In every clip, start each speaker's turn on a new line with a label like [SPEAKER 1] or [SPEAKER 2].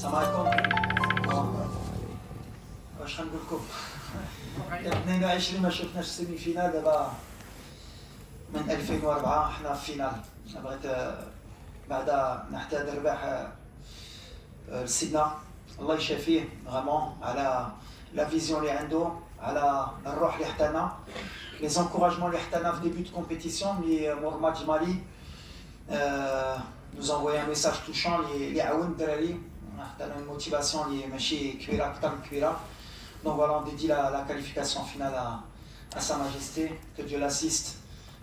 [SPEAKER 1] سامعكم؟ واش غنقول لكم؟ 22 ما شفناش السيمي فينال دابا من 2004 حنا في فينال. بغيت بعدا نحتاج رباح لسيدنا الله يشافيه فريمون على لا فيزيون اللي عنده، على الروح اللي حتانا، لي زونكوراجمون اللي حتانا في ديبي دو كومبيتيسيون اللي مور ماتش مالي nous envoyer un message touchant اللي عاون الدراري، حتانا une motivation اللي ماشي كبيره اكثر من كبيره. Donc voilà, on dédie la qualification finale à Sa Majesté, que Dieu l'assiste.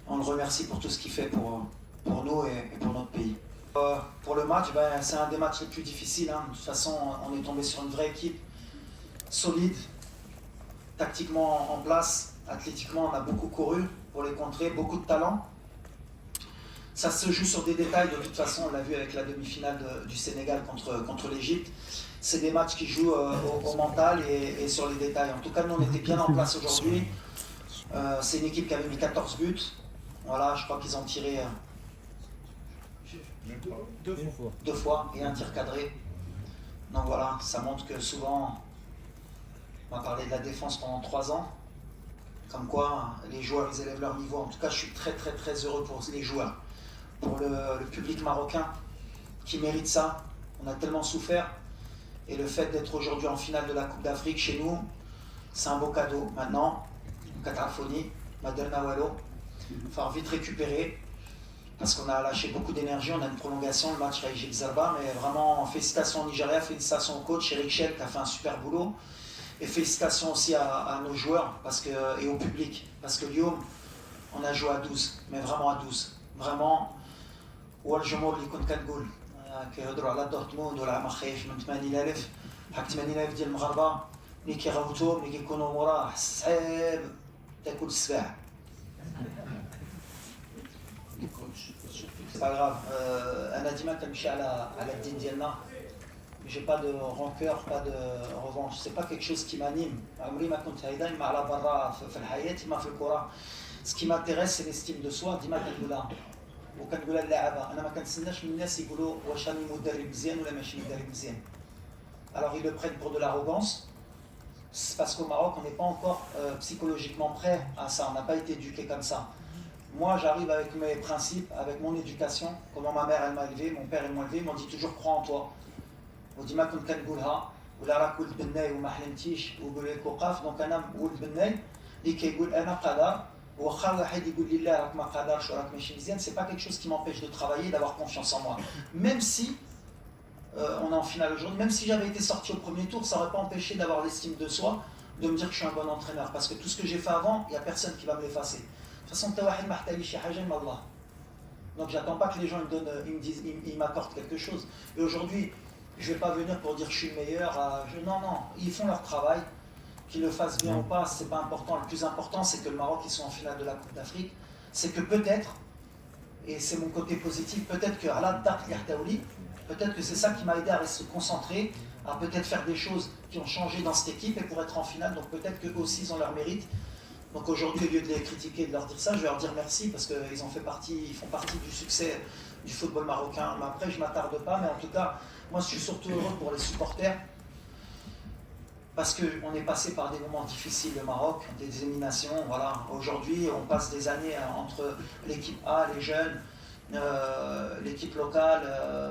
[SPEAKER 1] On le remercie pour tout ce qu'il fait pour nous et pour notre pays. Pour le match, c'est un des matchs les plus difficiles. Hein. De toute façon, on est tombé sur une vraie équipe, solide, tactiquement en place, athlétiquement, on a beaucoup couru pour les contrer, beaucoup de talent. Ça se joue sur des détails, de toute façon, on l'a vu avec la demi-finale du Sénégal contre l'Égypte. C'est des matchs qui jouent au mental et sur les détails. En tout cas, nous, on était bien en place aujourd'hui. C'est une équipe qui avait mis 14 buts. Voilà, je crois qu'ils ont tiré deux fois et un tir cadré. Donc voilà, ça montre que souvent, on va parler de la défense pendant 3 ans. Comme quoi, les joueurs, ils élèvent leur niveau. En tout cas, je suis très très très heureux pour les joueurs, pour le public marocain qui mérite ça. On a tellement souffert. Et le fait d'être aujourd'hui en finale de la Coupe d'Afrique chez nous, c'est un beau cadeau. Maintenant, Katarfoni, Maderna Wallo, il va falloir vite récupérer parce qu'on a lâché beaucoup d'énergie. On a une prolongation, le match avec Gilles Zalba, mais vraiment félicitations au Nigeria, félicitations au coach Eric Shell qui a fait un super boulot. Et félicitations aussi à nos joueurs et au public. Parce que Lyon, on a joué à 12, mais vraiment à 12. Vraiment, ou al Jumor li kun كنقول كيهضروا على دورتموند ولا ما خايف من 80,000 حق 80,000 ديال المغاربه اللي كيغوتوا ملي كيكونوا موراه صعيب تاكل السباع. C'est pas grave. انا ديما كنمشي على الدين ديالنا. J'ai pas de rancœur, pas de revanche. C'est pas quelque chose qui m'anime. عمري ما كنت هيدا ما على برا في الحياه ما في الكره. Ce qui m'intéresse c'est l'estime de soi. ديما كنقولها وكنقولها للاعبه. انا ما كنتسناش من الناس يقولوا واش راني مدرب مزيان ولا ماشي مدرب مزيان. Alors ils le prennent pour de l'arrogance. C'est parce qu'au Maroc on n'est pas encore psychologiquement prêt à ça. On n'a pas été éduqué comme ça. Moi j'arrive avec mes principes, avec mon éducation, comment ma mère elle m'a élevé, mon père ils m'ont élevé, ils m'ont dit toujours crois en toi. وديما كنت كنقولها ولا راك ولد بناي وما حلمتيش وقول لك وقف. دونك انا ولد بناي اللي كيقول انا قادر واخا واحد يقول لي لا راك ما قادرش وراك ماشي مزيان. C'est pas quelque chose qui m'empêche de travailler, d'avoir confiance en moi. Même si on est en finale aujourd'hui, même si j'avais été sorti au premier tour, ça n'aurait pas empêché d'avoir l'estime de soi, de me dire que je suis un bon entraîneur. Parce que tout ce que j'ai fait avant, il n'y a personne qui va me l'effacer. De toute façon, donc j'attends pas que les gens ils me disent, ils m'accordent quelque chose. Et aujourd'hui, je ne vais pas venir pour dire que je suis le meilleur. Non, ils font leur travail. Qu'ils le fassent bien ou pas, c'est pas important. Le plus important, c'est que le Maroc, ils sont en finale de la Coupe d'Afrique. C'est que peut-être, et c'est mon côté positif, peut-être que peut-être que c'est ça qui m'a aidé à se concentrer, à peut-être faire des choses qui ont changé dans cette équipe et pour être en finale. Donc peut-être qu'eux aussi, ils ont leur mérite. Donc aujourd'hui, au lieu de les critiquer, de leur dire ça, je vais leur dire merci parce qu'ils font partie du succès du football marocain. Mais après, je ne m'attarde pas, mais en tout cas, moi je suis surtout heureux pour les supporters parce qu'on est passé par des moments difficiles au Maroc, des éliminations. Voilà. Aujourd'hui, on passe des années entre l'équipe A, les jeunes, l'équipe locale.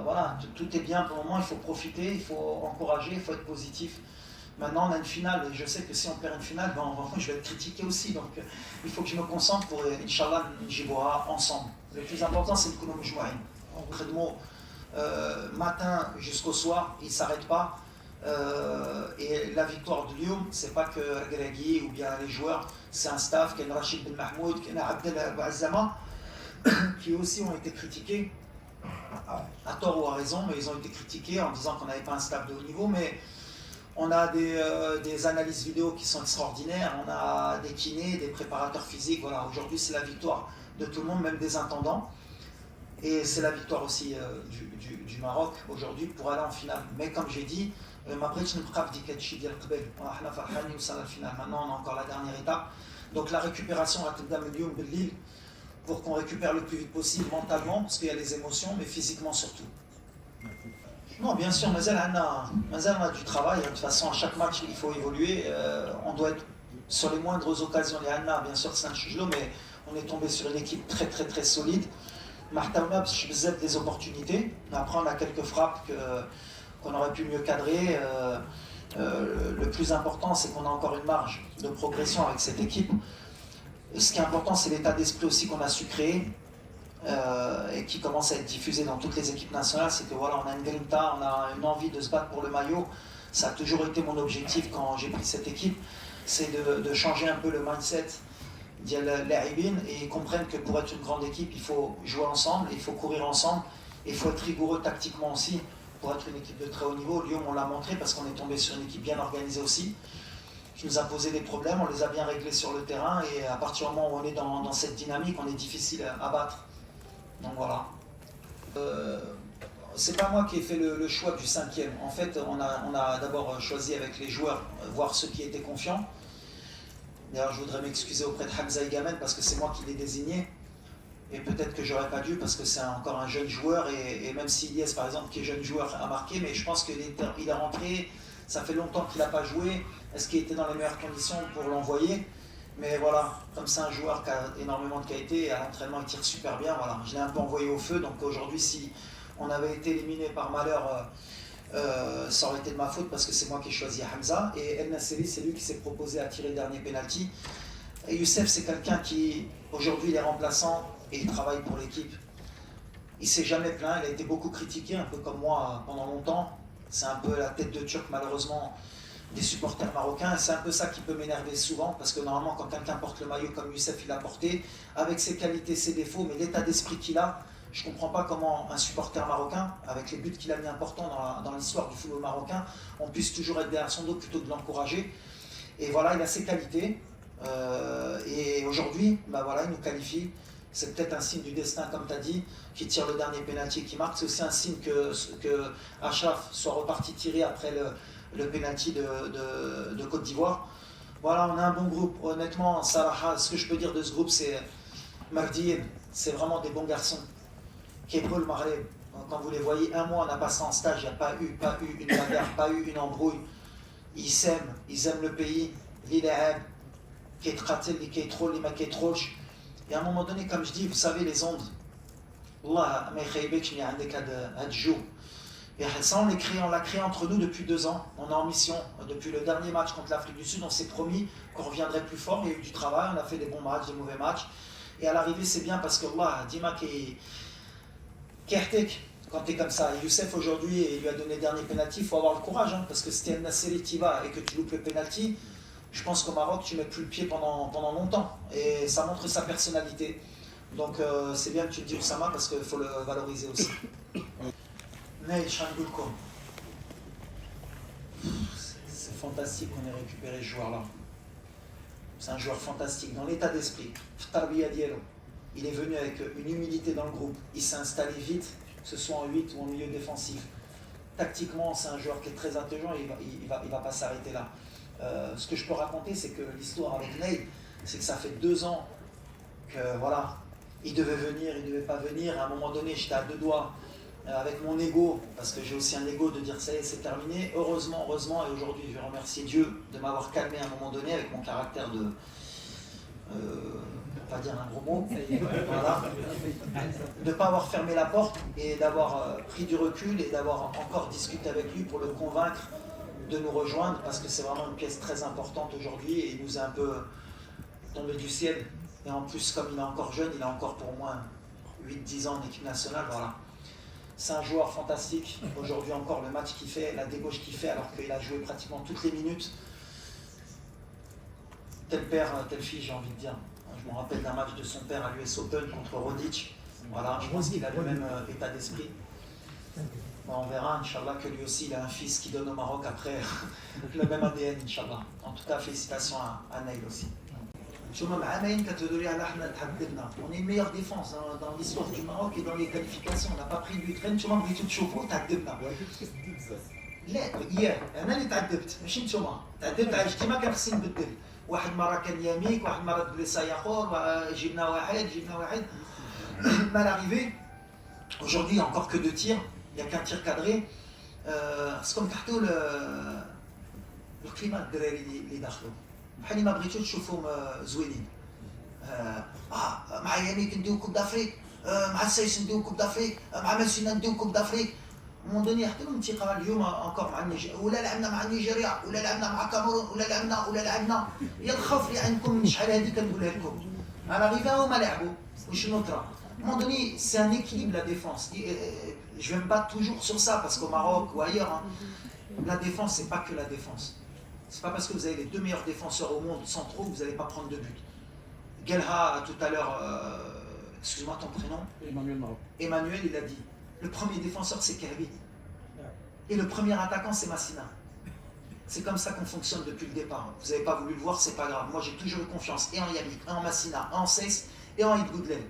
[SPEAKER 1] Voilà, tout est bien pour le moment, il faut profiter, il faut encourager, il faut être positif. Maintenant, on a une finale et je sais que si on perd une finale, je vais être critiqué aussi. Donc, il faut que je me concentre pour, Inch'Allah, Njiboha ensemble. Le plus important, c'est le Kounou Mjouaïn. Matin jusqu'au soir, il ne s'arrête pas. Et la victoire de Lyon, c'est pas que Gregui ou bien les joueurs, c'est un staff, qui est Rachid Ben Mahmoud, qui est Abdel Bouazzama, qui aussi ont été critiqués, à tort ou à raison, mais ils ont été critiqués en disant qu'on n'avait pas un staff de haut niveau. Mais on a des analyses vidéo qui sont extraordinaires, on a des kinés, des préparateurs physiques. Voilà, aujourd'hui c'est la victoire de tout le monde, même des intendants. Et c'est la victoire aussi du Maroc aujourd'hui pour aller en finale. Mais comme j'ai dit, maintenant on a encore la dernière étape. Donc la récupération à Lille pour qu'on récupère le plus vite possible mentalement, parce qu'il y a les émotions, mais physiquement surtout. Non, bien sûr, mais on a du travail. De toute façon, à chaque match, il faut évoluer. On doit être sur les moindres occasions. Les Anna, bien sûr, c'est un chujlo, mais on est tombé sur une équipe très très très solide. Martaouna, je des opportunités. Après, on a quelques frappes qu'on aurait pu mieux cadrer. Le plus important, c'est qu'on a encore une marge de progression avec cette équipe. Ce qui est important, c'est l'état d'esprit aussi qu'on a su créer. Et qui commence à être diffusé dans toutes les équipes nationales, c'est que voilà, on a une grinta, on a une envie de se battre pour le maillot. Ça a toujours été mon objectif quand j'ai pris cette équipe, c'est de changer un peu le mindset des Laïbin et ils comprennent que pour être une grande équipe, il faut jouer ensemble, il faut courir ensemble, et il faut être rigoureux tactiquement aussi pour être une équipe de très haut niveau. Lyon, on l'a montré parce qu'on est tombé sur une équipe bien organisée aussi, qui nous a posé des problèmes, on les a bien réglés sur le terrain et à partir du moment où on est dans cette dynamique, on est difficile à battre. Donc voilà. C'est pas moi qui ai fait le choix du 5e. En fait, on a d'abord choisi avec les joueurs, voir ceux qui étaient confiants. D'ailleurs, je voudrais m'excuser auprès de Hamza Egamen parce que c'est moi qui l'ai désigné. Et peut-être que j'aurais pas dû parce que c'est encore un jeune joueur. Et même si Ilyes, par exemple, qui est jeune joueur, a marqué, mais je pense qu'il est rentré. Ça fait longtemps qu'il n'a pas joué. Est-ce qu'il était dans les meilleures conditions pour l'envoyer? Mais voilà, comme c'est un joueur qui a énormément de qualité, et à l'entraînement il tire super bien, voilà. Je l'ai un peu envoyé au feu, donc aujourd'hui si on avait été éliminé par malheur, ça aurait été de ma faute parce que c'est moi qui ai choisi Hamza. Et El Nasseri, c'est lui qui s'est proposé à tirer le dernier penalty. Et Youssef, c'est quelqu'un qui aujourd'hui il est remplaçant et il travaille pour l'équipe. Il s'est jamais plaint, il a été beaucoup critiqué, un peu comme moi pendant longtemps. C'est un peu la tête de Turc malheureusement des supporters marocains, c'est un peu ça qui peut m'énerver souvent, parce que normalement quand quelqu'un porte le maillot comme Youssef il l'a porté, avec ses qualités, ses défauts, mais l'état d'esprit qu'il a, je ne comprends pas comment un supporter marocain, avec les buts qu'il a mis importants dans l'histoire du football marocain, on puisse toujours être derrière son dos plutôt que de l'encourager. Et voilà, il a ses qualités, et aujourd'hui, bah voilà, il nous qualifie. C'est peut-être un signe du destin, comme tu as dit, qui tire le dernier pénalty qui marque. C'est aussi un signe que Achraf soit reparti tirer après le penalty de Côte d'Ivoire. Voilà, on a un bon groupe. Honnêtement, Salah, ce que je peux dire de ce groupe, c'est Magdi, c'est vraiment des bons garçons. Kebrel, Marley, quand vous les voyez, un mois on a passé en stage, il n'y a pas eu une bagarre, pas eu une embrouille. Ils s'aiment, ils aiment le pays. L'Ilaab, Ketratel, Ketrol, Lima Ketroch. Et à un moment donné, comme je dis, vous savez, les ondes, Allah, et ça, on l'a créé entre nous depuis 2 ans. On est en mission. Depuis le dernier match contre l'Afrique du Sud, on s'est promis qu'on reviendrait plus fort. Il y a eu du travail, on a fait des bons matchs, des mauvais matchs. Et à l'arrivée, c'est bien parce que Allah, Dima qui est quand tu es comme ça. Et Youssef, aujourd'hui, il lui a donné le dernier penalty. Il faut avoir le courage, hein, parce que si tu es un Nasseri qui va et que tu loupes le penalty, je pense qu'au Maroc, tu ne mets plus le pied pendant longtemps. Et ça montre sa personnalité. Donc c'est bien que tu le dis, Oussama, parce qu'il faut le valoriser aussi. C'est fantastique qu'on ait récupéré ce joueur-là. C'est un joueur fantastique, dans l'état d'esprit. Il est venu avec une humilité dans le groupe. Il s'est installé vite, que ce soit en 8 ou en milieu défensif. Tactiquement, c'est un joueur qui est très intelligent et il va pas s'arrêter là. Ce que je peux raconter, c'est que l'histoire avec Ney, c'est que ça fait 2 ans que voilà, il devait venir, il ne devait pas venir. À un moment donné, j'étais à 2 doigts avec mon ego, parce que j'ai aussi un ego de dire ça y est, c'est terminé. Heureusement, et aujourd'hui, je vais remercier Dieu de m'avoir calmé à un moment donné avec mon caractère de. Pas dire un gros mot, voilà, de ne pas avoir fermé la porte et d'avoir pris du recul et d'avoir encore discuté avec lui pour le convaincre de nous rejoindre, parce que c'est vraiment une pièce très importante aujourd'hui et il nous est un peu tombé du ciel. Et en plus, comme il est encore jeune, il a encore pour moins 8-10 ans en équipe nationale, voilà. C'est un joueur fantastique. Aujourd'hui encore, le match qu'il fait, la dégauche qu'il fait, alors qu'il a joué pratiquement toutes les minutes. Tel père, telle fille, j'ai envie de dire. Je me rappelle d'un match de son père à l'US Open contre Rodic. Voilà, je pense qu'il a le même état d'esprit. Bon, on verra, Inch'Allah, que lui aussi, il a un fils qui donne au Maroc après le même ADN, Inch'Allah. En tout cas, félicitations à Naïl aussi. On est une meilleure défense dans l'histoire du Maroc et dans les qualifications. On n'a pas pris l'Ukraine. شوما بغيتو تشوفوا تعذبنا. لا انا اللي تعذبت ماشي نتوما. تعذبت علاش ديما كان خصني نبدل. واحد مرة كان ياميك، واحد مرة بليسا ياخور، جبنا واحد. Mal arrivé. Aujourd'hui, il n'y a encore que 2 tirs. Il n'y a qu'un tir cadré. خصكم تحطوا الكليمات الدراري اللي داخلوا بحال اللي ما بغيتوش تشوفوهم زوينين. مع يانيك نديو كوب دافريك، مع السايس نديو كوب دافريك، مع مالسينا نديو كوب دافريك. مون دوني حتى الانتقال اليوم انكور مع ولا لعبنا مع نيجيريا ولا لعبنا مع كاميرون ولا لعبنا يا الخوف اللي عندكم من شحال هذه كنقولها لكم. على غيفا هما لعبوا وشنو طرا. مون دوني سي ان équilibre la défense. Je vais me battre toujours sur ça parce qu'au Maroc ou ailleurs, hein, la défense c'est pas que la défense. C'est pas parce que vous avez les deux meilleurs défenseurs au monde centraux que vous n'allez pas prendre de but. Gelha tout à l'heure, excuse-moi ton prénom. Emmanuel, il a dit. Le premier défenseur, c'est Kerbi. Et le premier attaquant, c'est Massina. C'est comme ça qu'on fonctionne depuis le départ. Vous n'avez pas voulu le voir, c'est pas grave. Moi, j'ai toujours eu confiance et en Yannick, et en Massina, et en Seyss, et en Id Goudlen.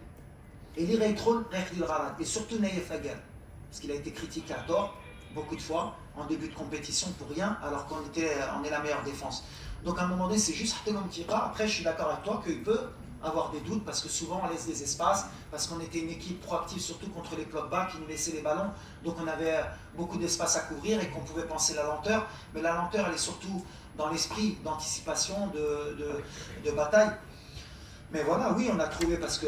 [SPEAKER 1] Et l'Irey Troll, Rechil Ravad. Et surtout Naïef Agal. Parce qu'il a été critiqué à tort, beaucoup de fois, en début de compétition pour rien, alors qu'on est la meilleure défense. Donc à un moment donné, c'est juste Artelom qui part. Après, je suis d'accord avec toi qu'il peut avoir des doutes parce que souvent on laisse des espaces, parce qu'on était une équipe proactive surtout contre les blocs bas qui nous laissaient les ballons, donc on avait beaucoup d'espace à couvrir et qu'on pouvait penser la lenteur, mais la lenteur elle est surtout dans l'esprit d'anticipation, de bataille. Mais voilà, oui, on a trouvé parce que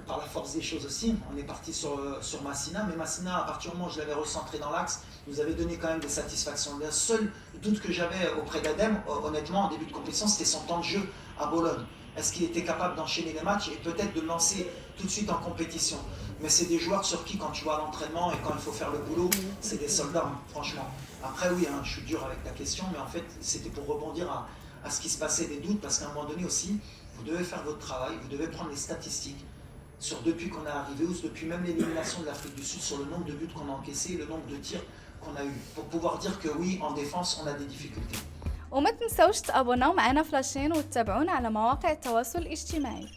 [SPEAKER 1] par la force des choses aussi, on est parti sur Massina, mais Massina, à partir du moment où je l'avais recentré dans l'axe, nous avait donné quand même des satisfactions. Le seul doute que j'avais auprès d'Adem, honnêtement, en début de compétition, c'était son temps de jeu à Bologne. Est-ce qu'il était capable d'enchaîner les matchs et peut-être de lancer tout de suite en compétition? Mais c'est des joueurs sur qui, quand tu vas à l'entraînement et quand il faut faire le boulot, c'est des soldats, franchement. Après, oui, hein, je suis dur avec ta question, mais en fait, c'était pour rebondir à ce qui se passait, des doutes, parce qu'à un moment donné aussi, vous devez faire votre travail, vous devez prendre les statistiques sur depuis qu'on est arrivé, ou depuis même l'élimination de l'Afrique du Sud, sur le nombre de buts qu'on a encaissés, le nombre de tirs qu'on a eu, pour pouvoir dire que oui, en défense, on a des difficultés.
[SPEAKER 2] وما تنسوش تابوناو معنا فلاشين وتتابعونا على مواقع التواصل الاجتماعي.